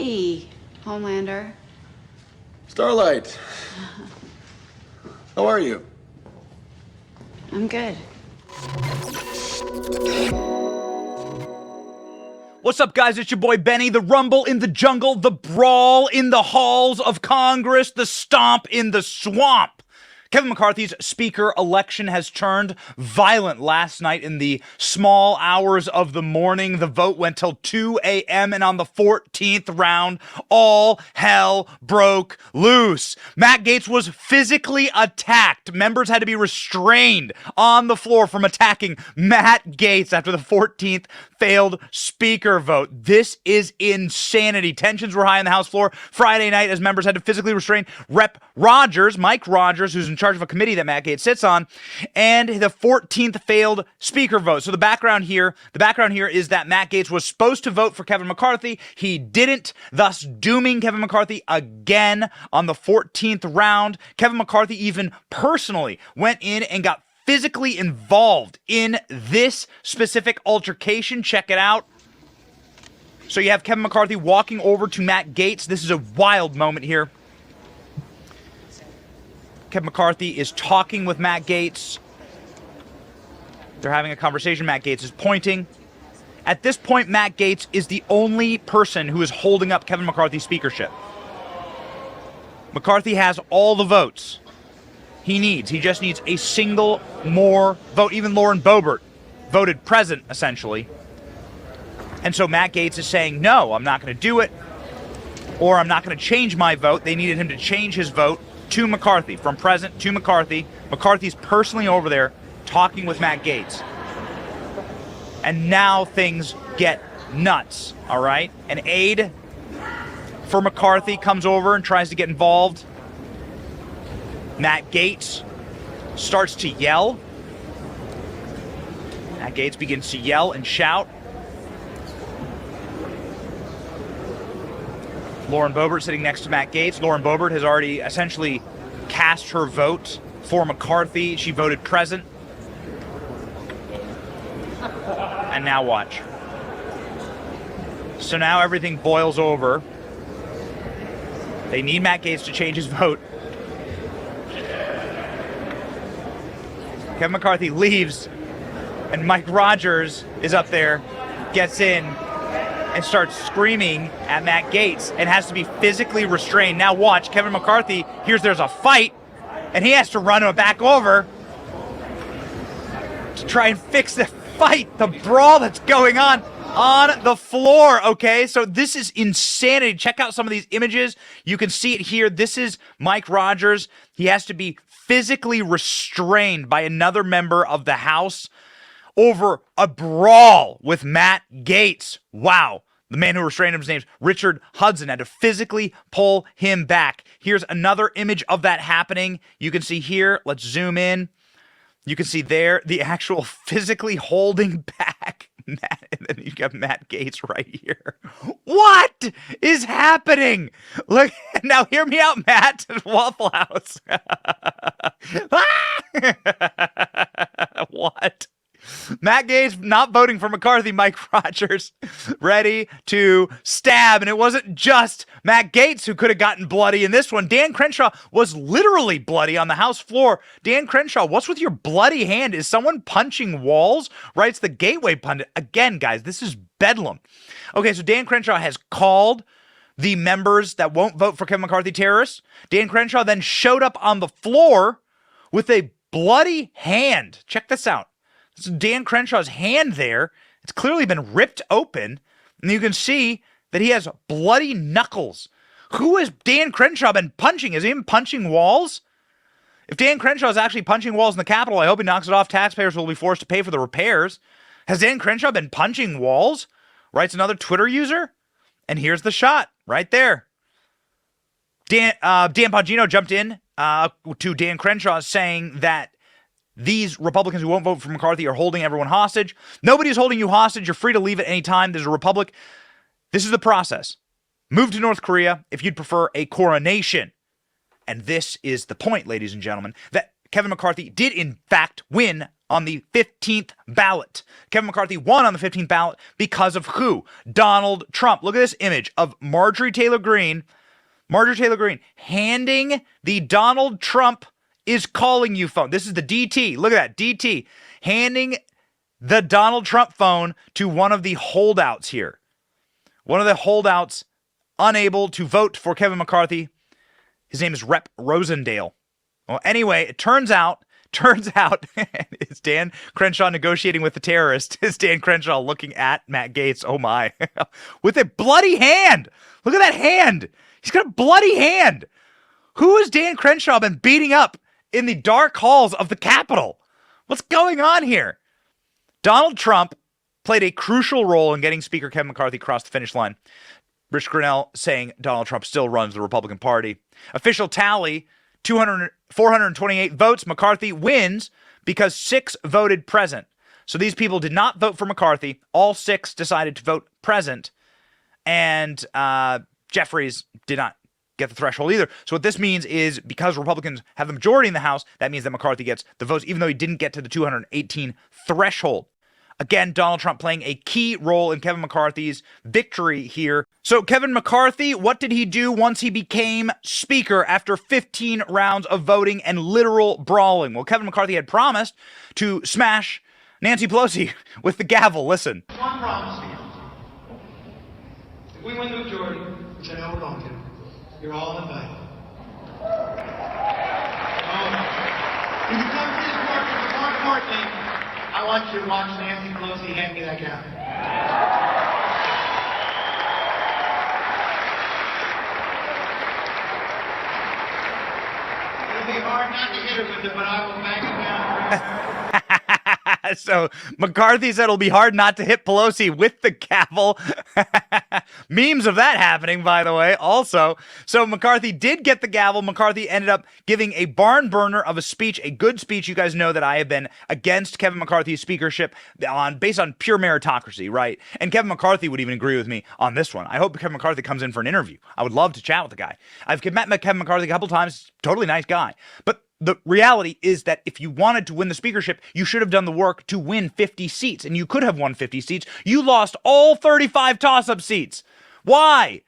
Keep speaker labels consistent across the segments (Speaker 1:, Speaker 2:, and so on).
Speaker 1: Hey, Homelander.
Speaker 2: Starlight. How are you?
Speaker 1: I'm good.
Speaker 3: What's up, guys? It's your boy Benny. The rumble in the jungle, the brawl in the halls of Congress, the stomp in the swamp. Kevin McCarthy's speaker election has turned violent last night in the small hours of the morning. The vote went till 2 a.m. and on the 14th round, all hell broke loose. Matt Gaetz was physically attacked. Members had to be restrained on the floor from attacking Matt Gaetz after the 14th failed speaker vote. This is insanity. Tensions were high on the House floor Friday night as members had to physically restrain Rep. Rogers, Mike Rogers, who's in charge of a committee that Matt Gaetz sits on, and the 14th failed speaker vote. So the background here is that Matt Gaetz was supposed to vote for Kevin McCarthy. He didn't, thus dooming Kevin McCarthy again on the 14th round. Kevin McCarthy even personally went in and got physically involved in this specific altercation. Check it out. So you have Kevin McCarthy walking over to Matt Gaetz. This is a wild moment here. Kevin McCarthy is talking with Matt Gaetz. They're having a conversation. Matt Gaetz is pointing. At this point, Matt Gaetz is the only person who is holding up Kevin McCarthy's speakership. McCarthy has all the votes he needs. He just needs a single more vote. Even Lauren Boebert voted present, essentially. And so Matt Gaetz is saying, no, I'm not going to do it, or I'm not going to change my vote. They needed him to change his vote to McCarthy, from present to McCarthy. McCarthy's personally over there talking with Matt Gaetz. And now things get nuts, all right? An aide for McCarthy comes over and tries to get involved. Matt Gaetz starts to yell. Matt Gaetz begins to yell and shout. Lauren Boebert sitting next to Matt Gaetz. Lauren Boebert has already essentially cast her vote for McCarthy. She voted present. And now watch. So now everything boils over. They need Matt Gaetz to change his vote. Kevin McCarthy leaves, and Mike Rogers is up there, gets in, and starts screaming at Matt Gaetz and has to be physically restrained. Now watch, Kevin McCarthy hears there's a fight, and he has to run him back over to try and fix the fight, the brawl that's going on the floor, okay? So this is insanity. Check out some of these images. You can see it here. This is Mike Rogers. He has to be physically restrained by another member of the House over a brawl with Matt Gaetz. Wow. The man who restrained him, his name's Richard Hudson, had to physically pull him back. Here's another image of that happening. You can see here, let's zoom in. You can see there the actual physically holding back Matt, and then you got Matt Gaetz right here. What is happening? Look, now hear me out, Matt. Waffle House. What? Matt Gaetz not voting for McCarthy. Mike Rogers ready to stab. And it wasn't just Matt Gaetz who could have gotten bloody in this one. Dan Crenshaw was literally bloody on the House floor. Dan Crenshaw, what's with your bloody hand? Is someone punching walls? Writes the Gateway pundit. Again, guys, this is bedlam. Okay, so Dan Crenshaw has called the members that won't vote for Kevin McCarthy terrorists. Dan Crenshaw then showed up on the floor with a bloody hand. Check this out. This is Dan Crenshaw's hand there. It's clearly been ripped open, and you can see that he has bloody knuckles. Who has Dan Crenshaw been punching? Is he even punching walls? If Dan Crenshaw is actually punching walls in the Capitol, I hope he knocks it off. Taxpayers will be forced to pay for the repairs. Has Dan Crenshaw been punching walls? Writes another Twitter user. And here's the shot right there. Dan Bongino jumped in to Dan Crenshaw saying that these Republicans who won't vote for McCarthy are holding everyone hostage. Nobody's holding you hostage. You're free to leave at any time. There's a republic. This is the process. Move to North Korea if you'd prefer a coronation. And this is the point, ladies and gentlemen, that Kevin McCarthy did in fact win on the 15th ballot. Kevin McCarthy won on the 15th ballot because of who? Donald Trump. Look at this image of Marjorie Taylor Greene handing the Donald Trump is calling you phone. This is the DT. Look at that, DT. Handing the Donald Trump phone to one of the holdouts here. One of the holdouts unable to vote for Kevin McCarthy. His name is Rep. Rosendale. Well, anyway, it turns out, it's Dan Crenshaw negotiating with the terrorist. It's Dan Crenshaw looking at Matt Gaetz. Oh my. With a bloody hand. Look at that hand. He's got a bloody hand. Who has Dan Crenshaw been beating up in the dark halls of the Capitol? What's going on here? Donald Trump played a crucial role in getting Speaker Kevin McCarthy across the finish line. Rich Grinnell saying Donald Trump still runs the Republican Party. Official tally, 428 votes. McCarthy wins because 6 voted present. So these people did not vote for McCarthy. All 6 decided to vote present. And Jeffries did not get the threshold either. So what this means is because Republicans have the majority in the House, that means that McCarthy gets the votes, even though he didn't get to the 218 threshold. Again, Donald Trump playing a key role in Kevin McCarthy's victory here. So Kevin McCarthy, what did he do once he became Speaker after 15 rounds of voting and literal brawling? Well, Kevin McCarthy had promised to smash Nancy Pelosi with the gavel. Listen.
Speaker 4: One promise to you. If we win the majority, which I know we're going to, you're all invited. If you come to this work, there's one more thing. I want you to watch Nancy Pelosi hand me that gavel. It'll be hard not to hit her with it, but I will bang it down.
Speaker 3: So McCarthy said it'll be hard not to hit Pelosi with the gavel. Memes of that happening, by the way, also. So McCarthy did get the gavel. McCarthy ended up giving a barn burner of a speech, a good speech. You guys know that I have been against Kevin McCarthy's speakership based on pure meritocracy, right? And Kevin McCarthy would even agree with me on this one. I hope Kevin McCarthy comes in for an interview. I would love to chat with the guy. I've met Kevin McCarthy a couple times. Totally nice guy. But the reality is that if you wanted to win the speakership, you should have done the work to win 50 seats, and you could have won 50 seats. You lost all 35 toss-up seats. Why?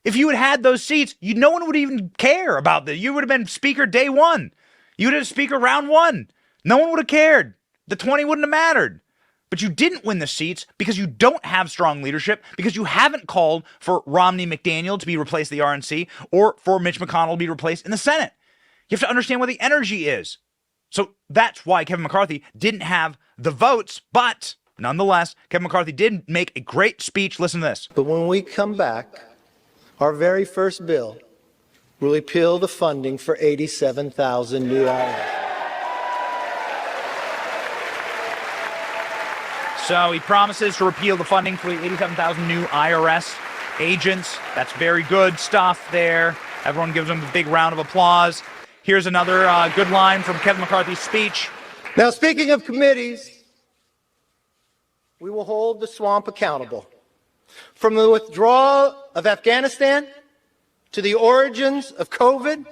Speaker 3: If you had had those seats, no one would even care about that. You would have been Speaker day 1. You would have been Speaker round 1. No one would have cared. The 20 wouldn't have mattered. But you didn't win the seats because you don't have strong leadership, because you haven't called for Romney McDaniel to be replaced in the RNC or for Mitch McConnell to be replaced in the Senate. You have to understand where the energy is. So that's why Kevin McCarthy didn't have the votes, but nonetheless, Kevin McCarthy did make a great speech. Listen to this.
Speaker 5: But when we come back, our very first bill will repeal the funding for 87,000 new IRS.
Speaker 3: So he promises to repeal the funding for the 87,000 new IRS agents. That's very good stuff there. Everyone gives him a big round of applause. Here's another good line from Kevin McCarthy's speech.
Speaker 5: Now, speaking of committees, we will hold the swamp accountable. From the withdrawal of Afghanistan to the origins of COVID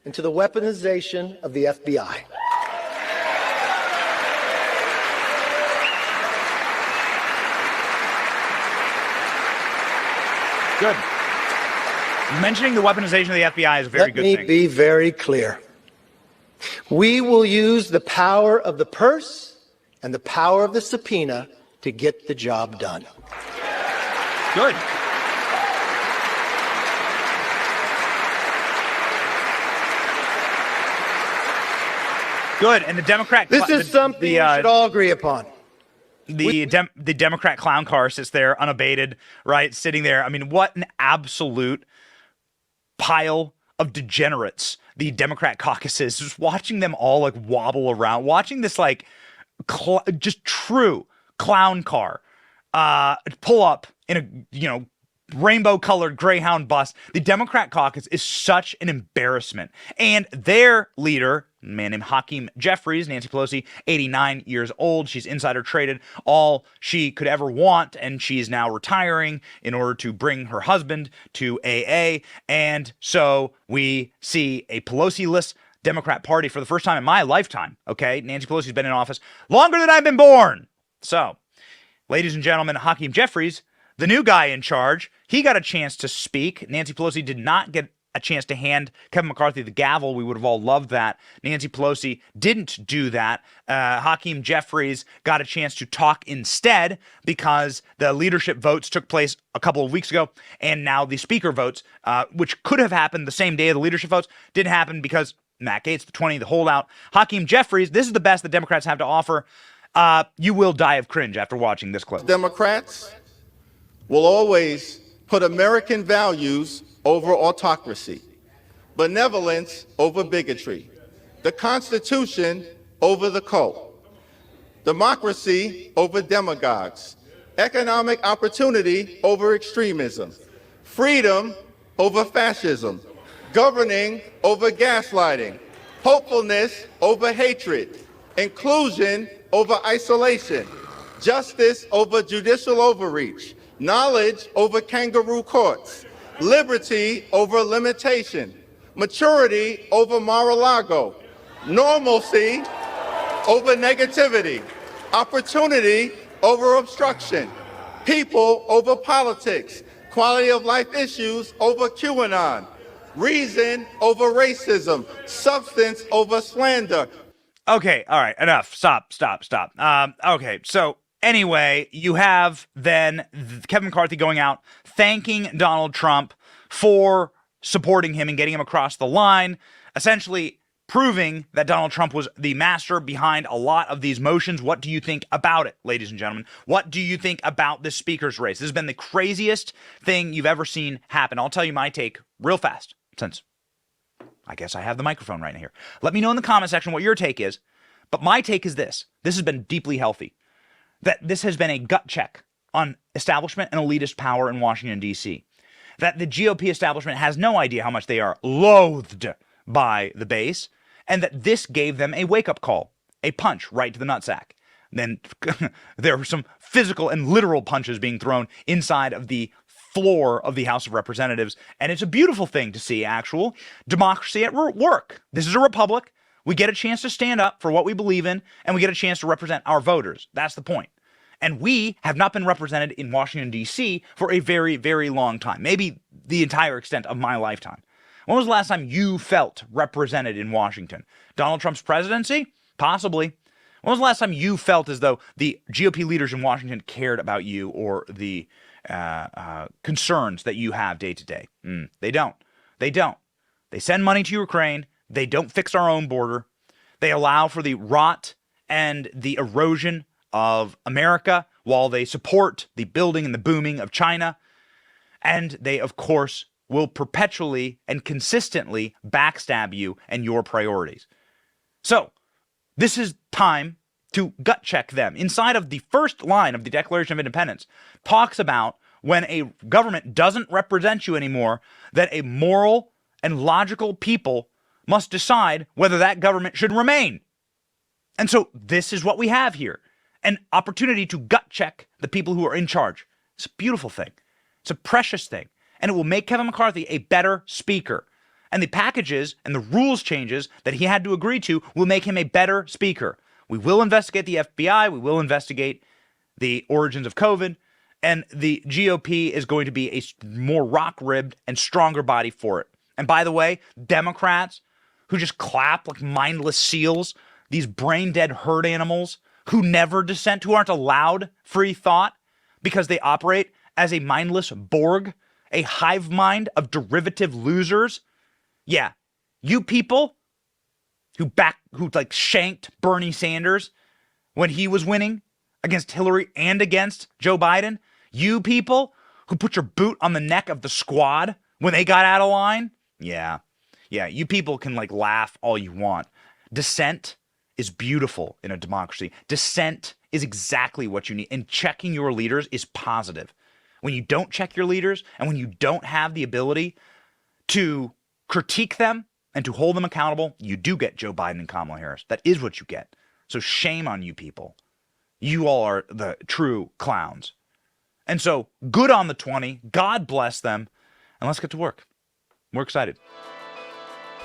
Speaker 5: and to the weaponization of the FBI.
Speaker 3: Good. Mentioning the weaponization of the FBI is a very good thing.
Speaker 5: Let me be very clear. We will use the power of the purse and the power of the subpoena to get the job done.
Speaker 3: Good. Good. And the Democrat...
Speaker 5: This is something we should all agree upon.
Speaker 3: The Democrat clown car sits there unabated, right? Sitting there. I mean, what an absolute pile of degenerates the Democrat caucus is. Just watching them all like wobble around, watching this like just true clown car pull up in a rainbow colored Greyhound bus. The Democrat caucus is such an embarrassment, and their leader, a man named Hakeem Jeffries, Nancy Pelosi, 89 years old. She's insider traded all she could ever want, and she's now retiring in order to bring her husband to AA. And so we see a Pelosi-less Democrat Party for the first time in my lifetime, okay? Nancy Pelosi's been in office longer than I've been born. So, ladies and gentlemen, Hakeem Jeffries, the new guy in charge, he got a chance to speak. Nancy Pelosi did not get a chance to hand Kevin McCarthy the gavel. We would have all loved that. Nancy Pelosi didn't do that. Hakeem Jeffries got a chance to talk instead because the leadership votes took place a couple of weeks ago, and now the speaker votes, which could have happened the same day of the leadership votes, didn't happen because Matt Gaetz, the 20, the holdout. Hakeem Jeffries, this is the best the Democrats have to offer. You will die of cringe after watching this clip.
Speaker 6: Democrats will always put American values over autocracy, benevolence over bigotry, the Constitution over the cult, democracy over demagogues, economic opportunity over extremism, freedom over fascism, governing over gaslighting, hopefulness over hatred, inclusion over isolation, justice over judicial overreach, knowledge over kangaroo courts, liberty over limitation, maturity over Mar-a-Lago, normalcy over negativity, opportunity over obstruction, people over politics, quality of life issues over QAnon, reason over racism, substance over slander.
Speaker 3: Okay, all right, enough. Stop. Okay, so anyway, you have then Kevin McCarthy going out thanking Donald Trump for supporting him and getting him across the line, essentially proving that Donald Trump was the master behind a lot of these motions. What do you think about it, ladies and gentlemen? What do you think about this speaker's race? This has been the craziest thing you've ever seen happen. I'll tell you my take real fast, since I guess I have the microphone right here. Let me know in the comment section what your take is. But my take is this. This has been deeply healthy. That this has been a gut check on establishment and elitist power in Washington, D.C. That the GOP establishment has no idea how much they are loathed by the base, and that this gave them a wake-up call, a punch right to the nutsack. Then there were some physical and literal punches being thrown inside of the floor of the House of Representatives, and it's a beautiful thing to see actual democracy at work. This is a republic. We get a chance to stand up for what we believe in, and we get a chance to represent our voters. That's the point. And we have not been represented in Washington, D.C. for a very, very long time, maybe the entire extent of my lifetime. When was the last time you felt represented in Washington? Donald Trump's presidency? Possibly. When was the last time you felt as though the GOP leaders in Washington cared about you or the concerns that you have day to day? They don't. They don't. They send money to Ukraine. They don't fix our own border. They allow for the rot and the erosion of America while they support the building and the booming of China. And they, of course, will perpetually and consistently backstab you and your priorities. So, this is time to gut check them. Inside of the first line of the Declaration of Independence talks about when a government doesn't represent you anymore, that a moral and logical people must decide whether that government should remain. And so this is what we have here. An opportunity to gut check the people who are in charge. It's a beautiful thing. It's a precious thing. And it will make Kevin McCarthy a better speaker. And the packages and the rules changes that he had to agree to will make him a better speaker. We will investigate the FBI. We will investigate the origins of COVID. And the GOP is going to be a more rock-ribbed and stronger body for it. And by the way, Democrats who just clap like mindless seals, these brain-dead herd animals who never dissent, who aren't allowed free thought because they operate as a mindless Borg, a hive mind of derivative losers. Yeah, you people who shanked Bernie Sanders when he was winning against Hillary and against Joe Biden. You people who put your boot on the neck of the squad when they got out of line. Yeah, you people can laugh all you want. Dissent is beautiful in a democracy. Dissent is exactly what you need. And checking your leaders is positive. When you don't check your leaders and when you don't have the ability to critique them and to hold them accountable, you do get Joe Biden and Kamala Harris. That is what you get. So shame on you people. You all are the true clowns. And so good on the 20. God bless them. And let's get to work. We're excited.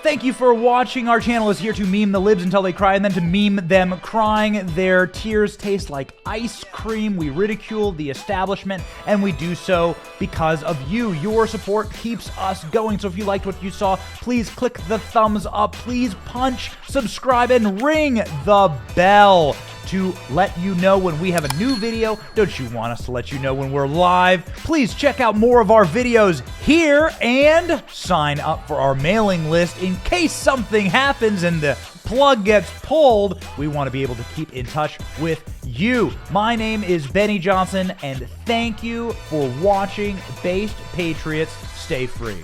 Speaker 3: Thank you for watching. Our channel is here to meme the libs until they cry and then to meme them crying. Their tears taste like ice cream. We ridicule the establishment, and we do so because of you. Your support keeps us going. So if you liked what you saw, please click the thumbs up. Please punch, subscribe, and ring the bell to let you know when we have a new video. Don't you want us to let you know when we're live? Please check out more of our videos here and sign up for our mailing list in case something happens and the plug gets pulled. We want to be able to keep in touch with you. My name is Benny Johnson, and thank you for watching. Based Patriots, stay free.